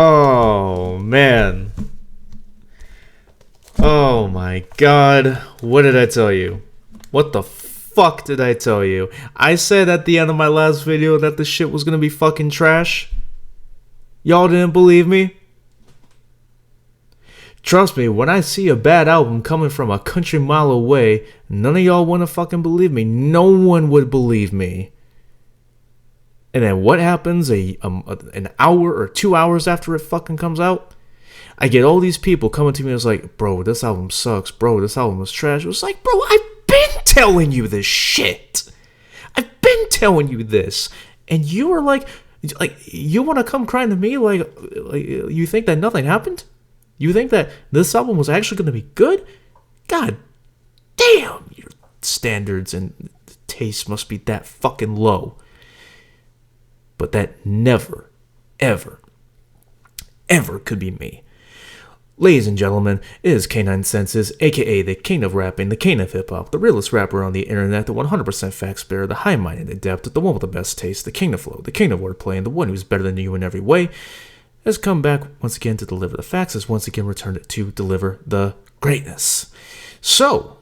Oh man. Oh my god. What did I tell you? What the fuck did I tell you? I said at the end of my last video that the shit was gonna be fucking trash. Y'all didn't believe me? Trust me, when I see a bad album coming from a country mile away, none of y'all wanna fucking believe me. No one would believe me. And then what happens an hour or 2 hours after it fucking comes out? I get all these people coming to me and it's like, bro, this album sucks. Bro, this album is trash. It was like, bro, I've been telling you this shit. I've been telling you this. And you are like you want to come crying to me like you think that nothing happened? You think that this album was actually going to be good? God damn, your standards and taste must be that fucking low. But that never, ever, ever could be me. Ladies and gentlemen, it is K9 Senses, aka the king of rapping, the king of hip-hop, the realest rapper on the internet, the 100% fact bearer, the high-minded adept, the one with the best taste, the king of flow, the king of wordplay, and the one who's better than you in every way, has come back once again to deliver the facts, has once again returned to deliver the greatness. So,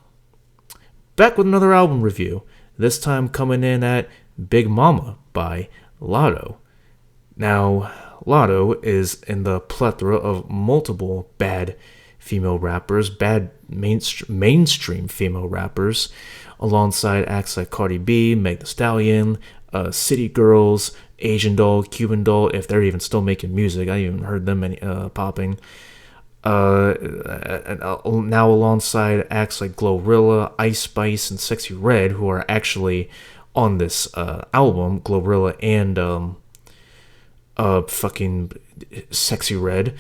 back with another album review, this time coming in at Big Mama by Latto. Now, Latto is in the plethora of multiple bad female rappers, bad mainstream female rappers, alongside acts like Cardi B, Meg Thee Stallion, City Girls, Asian Doll, Cuban Doll, if they're even still making music. I even heard them popping. Now alongside acts like Glorilla, Ice Spice, and Sexy Red, who are actually on this album, Glorilla and fucking Sexy Red.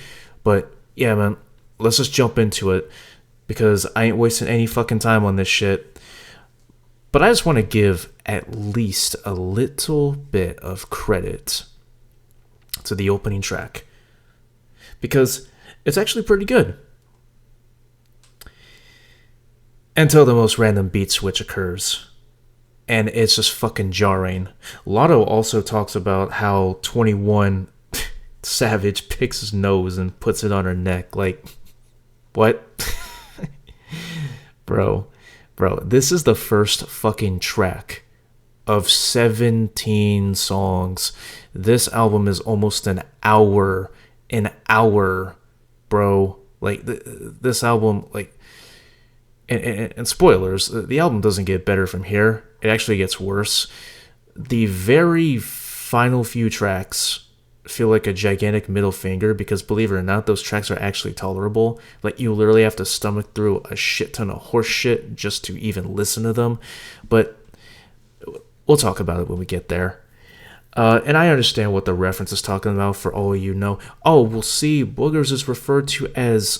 But yeah, man, let's just jump into it because I ain't wasting any fucking time on this shit. But I just want to give at least a little bit of credit to the opening track because it's actually pretty good. Until the most random beat switch occurs. And it's just fucking jarring. Latto also talks about how 21 Savage picks his nose and puts it on her neck. Like, what? Bro, this is the first fucking track of 17 songs. This album is almost an hour, bro. Like, this album, like, and spoilers, the album doesn't get better from here. It actually gets worse. The very final few tracks feel like a gigantic middle finger because, believe it or not, those tracks are actually tolerable. Like, you literally have to stomach through a shit ton of horse shit just to even listen to them. But we'll talk about it when we get there. And I understand what the reference is talking about for all of you know. Oh, we'll see, boogers is referred to as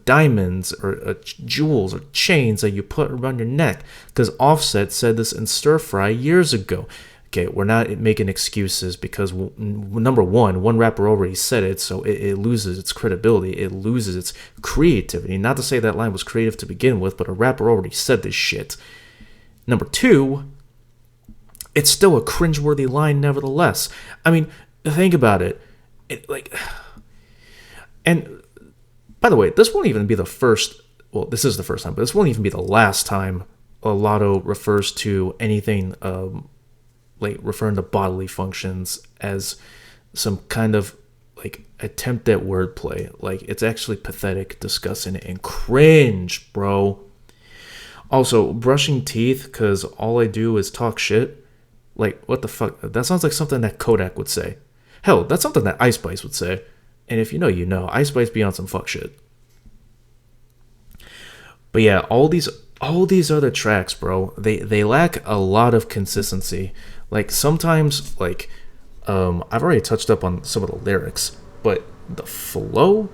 diamonds or jewels or chains that you put around your neck. Because Offset said this in Stir Fry years ago. Okay, we're not making excuses because, number one rapper already said it, so it loses its credibility. It loses its creativity. Not to say that line was creative to begin with, but a rapper already said this shit. Number two, it's still a cringeworthy line nevertheless. I mean, think about it. And by the way, this won't even be the first, well, this is the first time, but this won't even be the last time Latto refers to anything, like referring to bodily functions as some kind of like attempt at wordplay. Like, it's actually pathetic, disgusting, and cringe, bro. Also, brushing teeth because all I do is talk shit. Like, what the fuck? That sounds like something that Kodak would say. Hell, that's something that Ice Spice would say. And if you know, you know. Ice Spice be on some fuck shit. But yeah, all these other tracks, bro, they lack a lot of consistency. Like, sometimes, like, I've already touched up on some of the lyrics, but the flow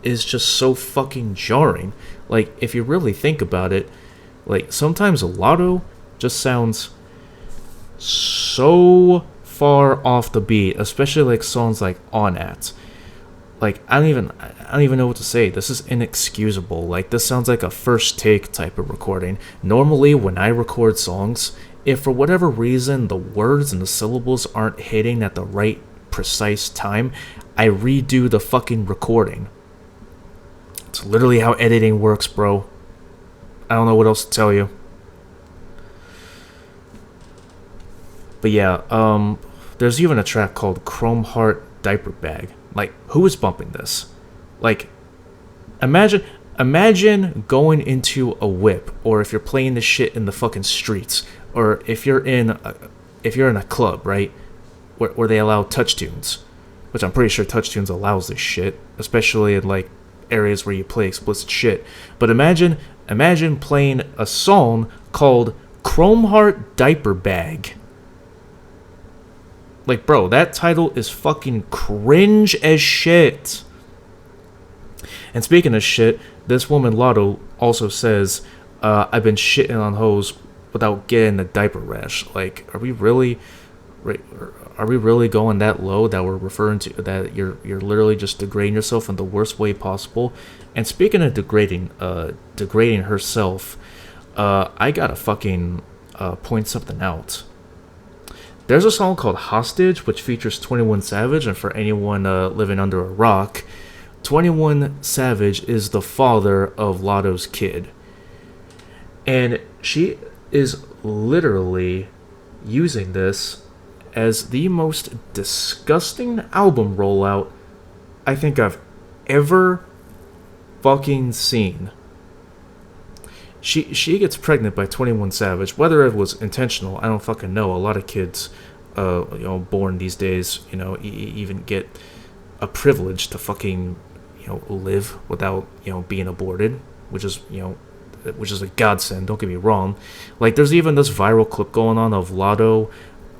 is just so fucking jarring. Like, if you really think about it, like, sometimes Latto just sounds so far off the beat, especially like songs like On At. Like, I don't even know what to say. This is inexcusable. Like, this sounds like a first take type of recording. Normally, when I record songs, if for whatever reason the words and the syllables aren't hitting at the right precise time, I redo the fucking recording. It's literally how editing works, bro. I don't know what else to tell you. But yeah, there's even a track called Chrome Heart Diaper Bag. Like, who is bumping this? Like, imagine going into a whip, or if you're playing this shit in the fucking streets, or if you're in a club, right, where they allow touch tunes, which I'm pretty sure touch tunes allows this shit, especially in like areas where you play explicit shit. But imagine playing a song called Chrome Heart Diaper Bag. Like, bro, that title is fucking cringe as shit. And speaking of shit, this woman Latto also says, I've been shitting on hoes without getting a diaper rash. Like, are we really going that low that we're referring to that you're literally just degrading yourself in the worst way possible? And speaking of degrading herself, I gotta fucking point something out. There's a song called Hostage, which features 21 Savage, and for anyone living under a rock, 21 Savage is the father of Latto's kid. And she is literally using this as the most disgusting album rollout I think I've ever fucking seen. She gets pregnant by 21 Savage. Whether it was intentional, I don't fucking know. A lot of kids, born these days, even get a privilege to fucking, live without, being aborted, which is a godsend. Don't get me wrong. Like, there's even this viral clip going on of Latto,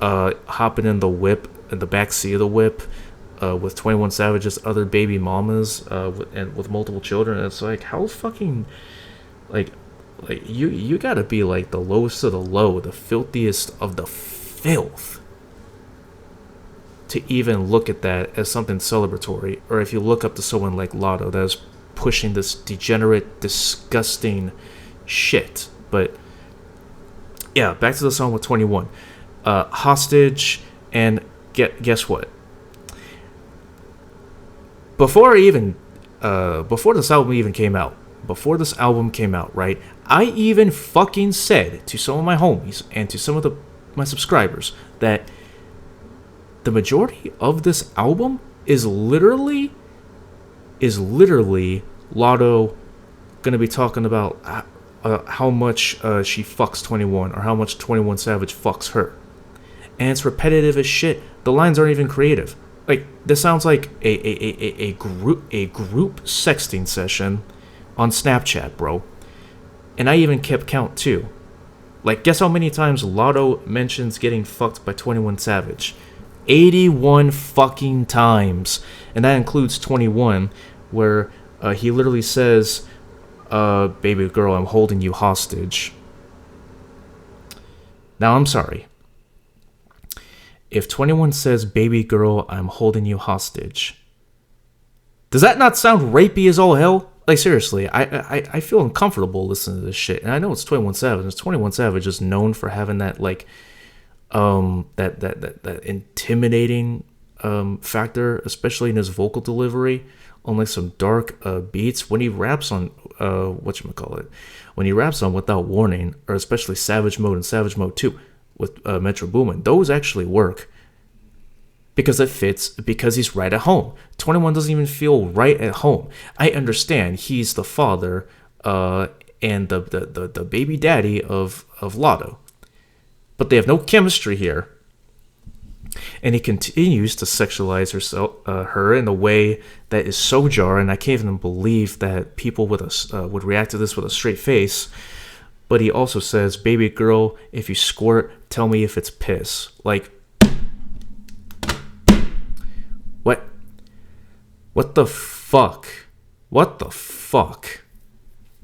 hopping in the whip, in the back seat of the whip, with 21 Savage's other baby mamas, and with multiple children. And it's like, how fucking, like you gotta be like the lowest of the low, the filthiest of the filth, to even look at that as something celebratory. Or if you look up to someone like Latto that is pushing this degenerate, disgusting shit. But yeah, back to the song with 21, Hostage. And guess what? Before this album even came out, right, I even fucking said to some of my homies and to some of my subscribers that the majority of this album is literally Latto gonna be talking about how much she fucks 21, or how much 21 Savage fucks her. And it's repetitive as shit. The lines aren't even creative. Like, this sounds like a group sexting session on Snapchat, bro. And I even kept count too. Like, guess how many times Latto mentions getting fucked by 21 Savage? 81 fucking times. And that includes 21, where he literally says, baby girl, I'm holding you hostage. Now, I'm sorry. If 21 says, baby girl, I'm holding you hostage, does that not sound rapey as all hell? Like, seriously, I feel uncomfortable listening to this shit. And I know it's 21 Savage. It's 21 Savage is known for having that, like, that intimidating factor, especially in his vocal delivery, on like some dark beats. When he raps on when he raps on Without Warning, or especially Savage Mode and Savage Mode 2 with Metro Boomin, those actually work because it fits, because he's right at home. 21 doesn't even feel right at home. I understand he's the father and the baby daddy of Latto, but they have no chemistry here. And he continues to sexualize her in a way that is so jarring. I can't even believe that people would react to this with a straight face. But he also says, baby girl, if you squirt, tell me if it's piss. Like, what the fuck? What the fuck?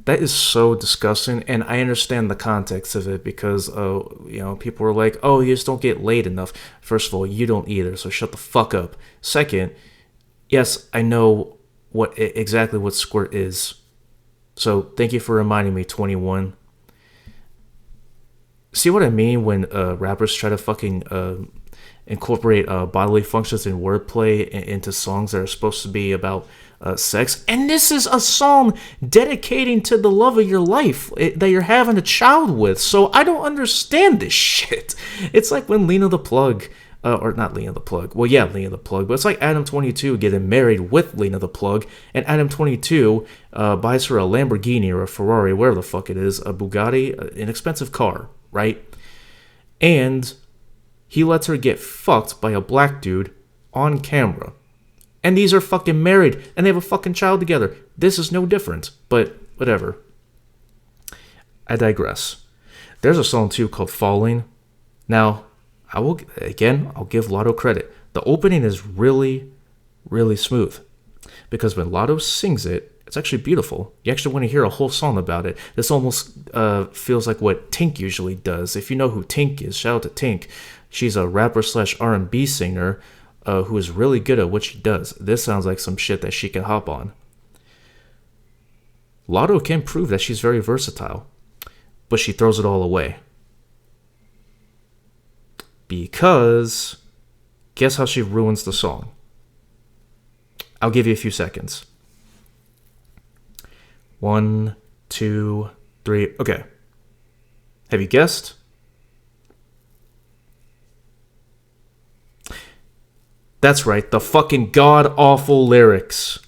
That is so disgusting, and I understand the context of it because, people are like, oh, you just don't get laid enough. First of all, you don't either, so shut the fuck up. Second, Yes, I know exactly what squirt is. So thank you for reminding me, 21. See what I mean when rappers try to fucking incorporate bodily functions and wordplay into songs that are supposed to be about sex? And this is a song dedicating to the love of your life that you're having a child with. So I don't understand this shit. It's like when Lena the Plug. Or not Lena the Plug. Well, yeah, Lena the Plug. But it's like Adam 22 getting married with Lena the Plug, and Adam 22 buys her a Lamborghini or a Ferrari, whatever the fuck it is, a Bugatti, an expensive car, right? And he lets her get fucked by a black dude on camera. And these are fucking married, and they have a fucking child together. This is no different, but whatever. I digress. There's a song too called Falling. Now, I'll give Latto credit. The opening is really, really smooth. Because when Latto sings it, it's actually beautiful. You actually want to hear a whole song about it. This almost feels like what Tink usually does. If you know who Tink is, shout out to Tink. She's a rapper / R&B singer who is really good at what she does. This sounds like some shit that she can hop on. Latto can prove that she's very versatile, but she throws it all away. Because guess how she ruins the song? I'll give you a few seconds. 1, 2, 3. Okay. Have you guessed? That's right, the fucking god-awful lyrics.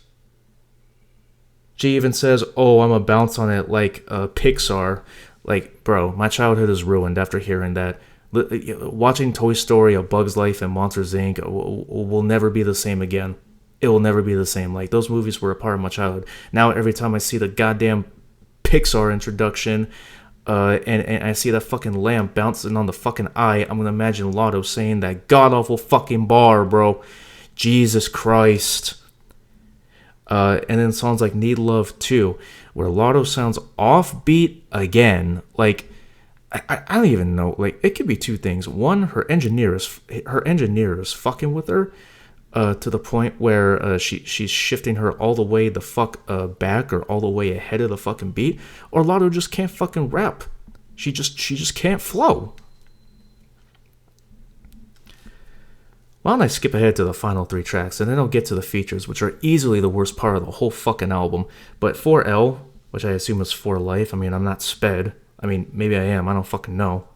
She even says, oh, I'm a bounce on it like Pixar. Like, bro, my childhood is ruined after hearing that. Watching Toy Story, A Bug's Life, and Monsters, Inc. will never be the same again. It will never be the same. Like, those movies were a part of my childhood. Now, every time I see the goddamn Pixar introduction, and I see that fucking lamp bouncing on the fucking eye, I'm gonna imagine Latto saying that god-awful fucking bar, bro. Jesus Christ. And then songs like Need Love 2, where Latto sounds offbeat again. Like, I don't even know. Like, it could be two things. One, her engineer is fucking with her to the point where she's shifting her all the way the fuck back or all the way ahead of the fucking beat. Or Latto just can't fucking rap. She just can't flow. Why don't I skip ahead to the final 3 tracks and then I'll get to the features, which are easily the worst part of the whole fucking album. But 4L, which I assume is For Life. I mean, I'm not sped. I mean, maybe I am. I don't fucking know.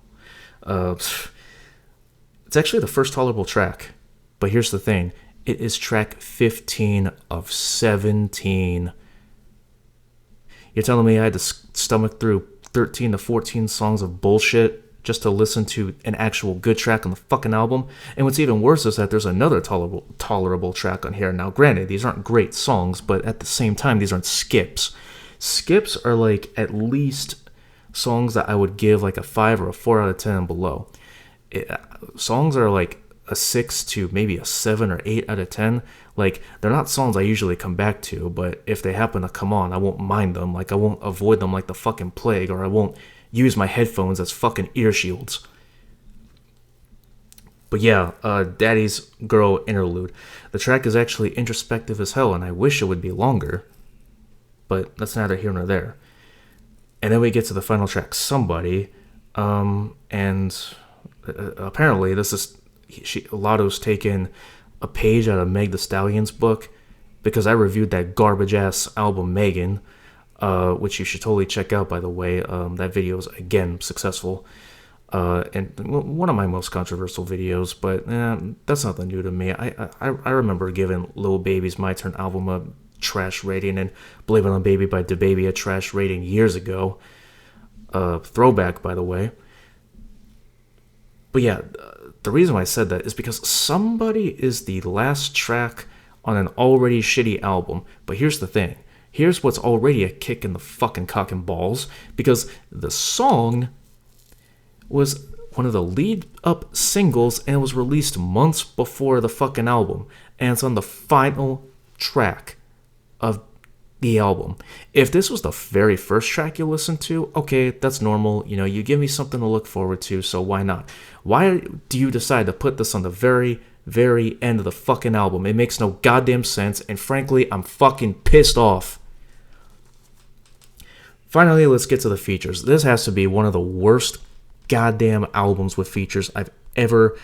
It's actually the first tolerable track. But here's the thing. It is track 15 of 17. You're telling me I had to stomach through 13 to 14 songs of bullshit just to listen to an actual good track on the fucking album? And what's even worse is that there's another tolerable track on here. Now, granted, these aren't great songs, but at the same time, these aren't skips. Skips are like at least songs that I would give like a 5 or a 4 out of 10 and below. Songs are like a 6 to maybe a 7 or 8 out of 10. Like, they're not songs I usually come back to, but if they happen to come on, I won't mind them. Like, I won't avoid them like the fucking plague, or I won't use my headphones as fucking ear shields. But yeah, Daddy's Girl Interlude. The track is actually introspective as hell, and I wish it would be longer, but that's neither here nor there. And then we get to the final track, Somebody, and apparently this is Latto's taken a page out of Meg Thee Stallion's book, because I reviewed that garbage ass album Megan, which you should totally check out, by the way. That video is again successful, and one of my most controversial videos. But that's nothing new to me. I remember giving Lil Baby's My Turn album a trash rating and Blame It on Baby by DaBaby a trash rating years ago. Throwback, by the way. But yeah, the reason why I said that is because Somebody is the last track on an already shitty album. But here's the thing. Here's what's already a kick in the fucking cock and balls, because the song was one of the lead up singles and it was released months before the fucking album, and it's on the final track of the album. If this was the very first track you listened to, okay, that's normal. You give me something to look forward to, so why not? Why do you decide to put this on the very very end of the fucking album. It makes no goddamn sense, and frankly, I'm fucking pissed off. Finally, let's get to the features. This has to be one of the worst goddamn albums with features I've ever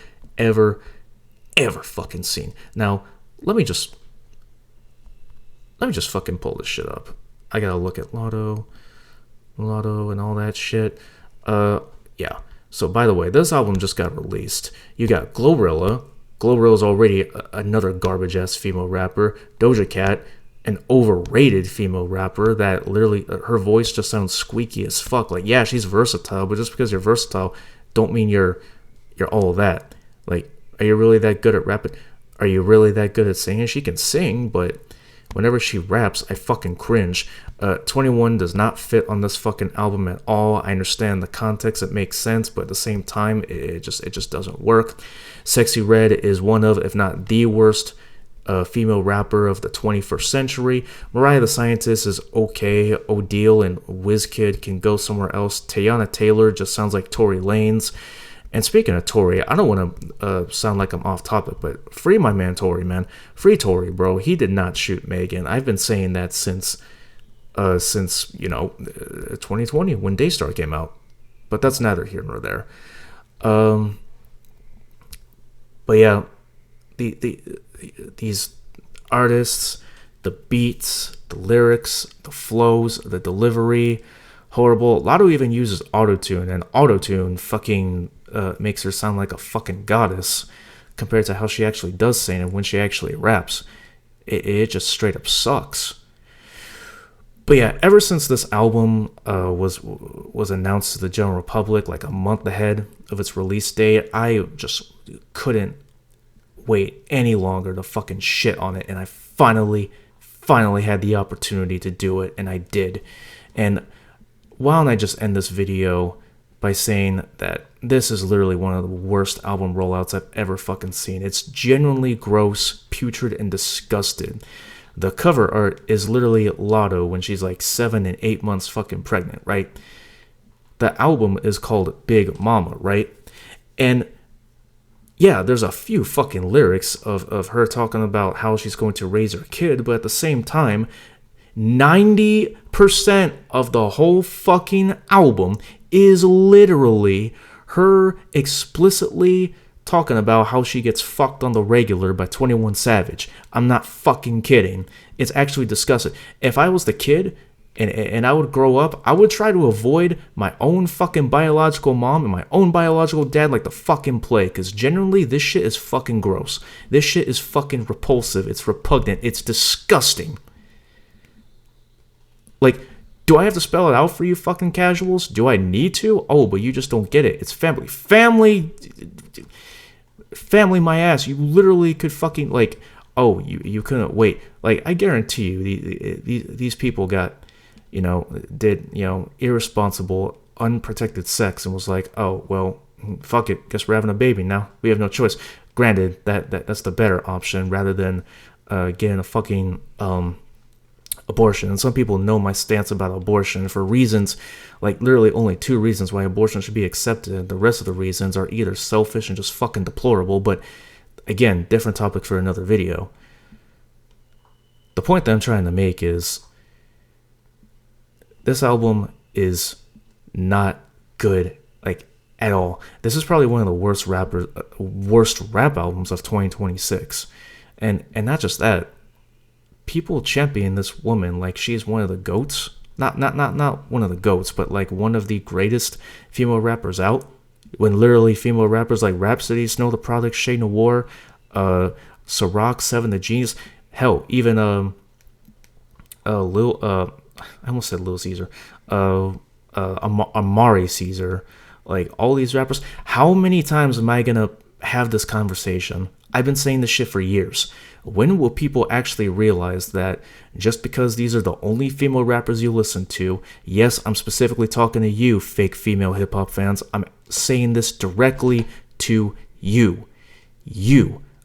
fucking seen. Now, let me just fucking pull this shit up. I gotta look at Latto and all that shit. Yeah. So, by the way, this album just got released. You got Glorilla. Glorilla's already another garbage-ass female rapper. Doja Cat, an overrated female rapper that literally, her voice just sounds squeaky as fuck. Like, yeah, she's versatile, but just because you're versatile, don't mean you're all of that. Like, are you really that good at rapping? Are you really that good at singing? She can sing, but whenever she raps, I fucking cringe. 21 does not fit on this fucking album at all. I understand the context, it makes sense, but at the same time, it just doesn't work. Sexy Red is one of, if not the worst, female rapper of the 21st century. Mariah the Scientist is okay. Odile and WizKid can go somewhere else. Teyana Taylor just sounds like Tory Lanez. And speaking of Tory, I don't want to sound like I'm off topic, but free my man Tory, man. Free Tory, bro. He did not shoot Megan. I've been saying that since 2020 when Daystar came out. But that's neither here nor there. But yeah, these artists, the beats, the lyrics, the flows, the delivery, horrible. Latto even uses autotune, and autotune fucking makes her sound like a fucking goddess compared to how she actually does sing and when she actually raps. It just straight up sucks. But yeah, ever since this album was announced to the general public like a month ahead of its release date, I just couldn't wait any longer to fucking shit on it, and I finally had the opportunity to do it, and I did. And why don't I just end this video by saying that this is literally one of the worst album rollouts I've ever fucking seen. It's genuinely gross, putrid, and disgusting. The cover art is literally Latto when she's like 7 and 8 months fucking pregnant, right? The album is called Big Mama, right? And yeah, there's a few fucking lyrics of her talking about how she's going to raise her kid, but at the same time, 90% of the whole fucking album is literally her explicitly talking about how she gets fucked on the regular by 21 Savage. I'm not fucking kidding. It's actually disgusting. If I was the kid and I would grow up, I would try to avoid my own fucking biological mom and my own biological dad like the fucking plague, because generally this shit is fucking gross. This shit is fucking repulsive. It's repugnant. It's disgusting. Like, do I have to spell it out for you fucking casuals? Do I need to? Oh, but you just don't get it. It's family. Family my ass. You literally could fucking, like, oh, you couldn't wait. Like, I guarantee you, these people got, did, irresponsible, unprotected sex and was like, oh, well, fuck it. Guess we're having a baby now. We have no choice. Granted, that's the better option rather than getting a fucking abortion. And some people know my stance about abortion for reasons, like literally only 2 reasons why abortion should be accepted. The rest of the reasons are either selfish and just fucking deplorable, but again, different topic for another video. The point that I'm trying to make is this album is not good, like, at all. This is probably one of the worst rap albums of 2026. And not just that, people champion this woman like she's one of the GOATs. Not one of the GOATs, but like one of the greatest female rappers out. When literally female rappers like Rhapsody, Snow the Product, Shay Noir, Ciroc, Seven the Genius, hell, even I almost said Lil Caesar, Amari Caesar, like all these rappers. How many times am I gonna have this conversation? I've been saying this shit for years. When will people actually realize that just because these are the only female rappers you listen to, yes, I'm specifically talking to you, fake female hip-hop fans, I'm saying this directly to you.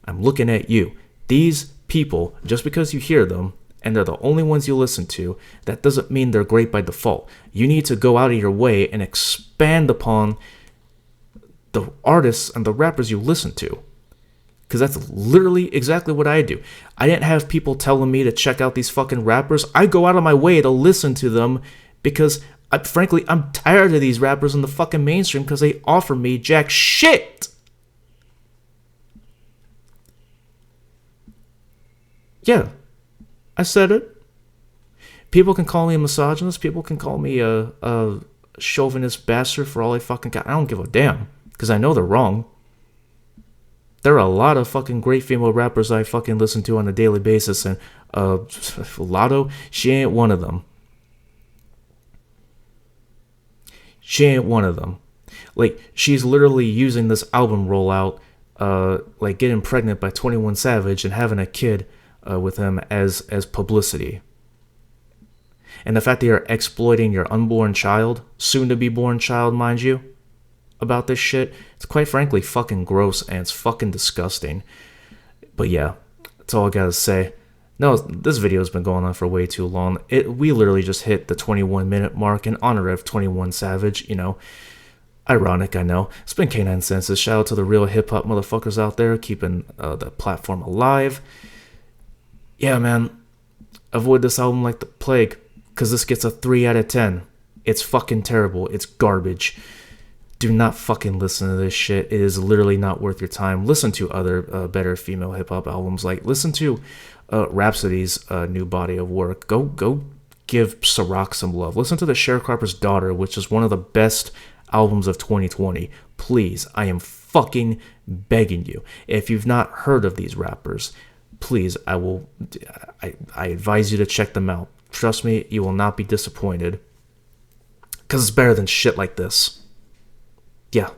I'm looking at you. These people, just because you hear them, and they're the only ones you listen to, that doesn't mean they're great by default. You need to go out of your way and expand upon the artists and the rappers you listen to. Because that's literally exactly what I do. I didn't have people telling me to check out these fucking rappers. I go out of my way to listen to them because, frankly, I'm tired of these rappers in the fucking mainstream because they offer me jack shit. Yeah, I said it. People can call me a misogynist. People can call me a chauvinist bastard for all I fucking got. I don't give a damn because I know they're wrong. There are a lot of fucking great female rappers I fucking listen to on a daily basis, and Latto, she ain't one of them. She ain't one of them. Like, she's literally using this album rollout, like getting pregnant by 21 Savage and having a kid with him as publicity. And the fact that you're exploiting your unborn child, soon to be born child, mind you, about this shit, it's quite frankly fucking gross and it's fucking disgusting. But yeah, that's all I gotta say. No, this video's been going on for way too long. We literally just hit the 21-minute mark in honor of 21 Savage, you know. Ironic, I know. It's been K9 Senses. Shout out to the real hip-hop motherfuckers out there keeping the platform alive. Yeah, man. Avoid this album like the plague, because this gets a 3 out of 10. It's fucking terrible. It's garbage. Do not fucking listen to this shit. It is literally not worth your time. Listen to other better female hip-hop albums. Like, listen to Rhapsody's new body of work. Go give Ciroc some love. Listen to The Sharecropper's Daughter, which is one of the best albums of 2020. Please, I am fucking begging you. If you've not heard of these rappers, please, I advise you to check them out. Trust me, you will not be disappointed. Because it's better than shit like this. Yeah.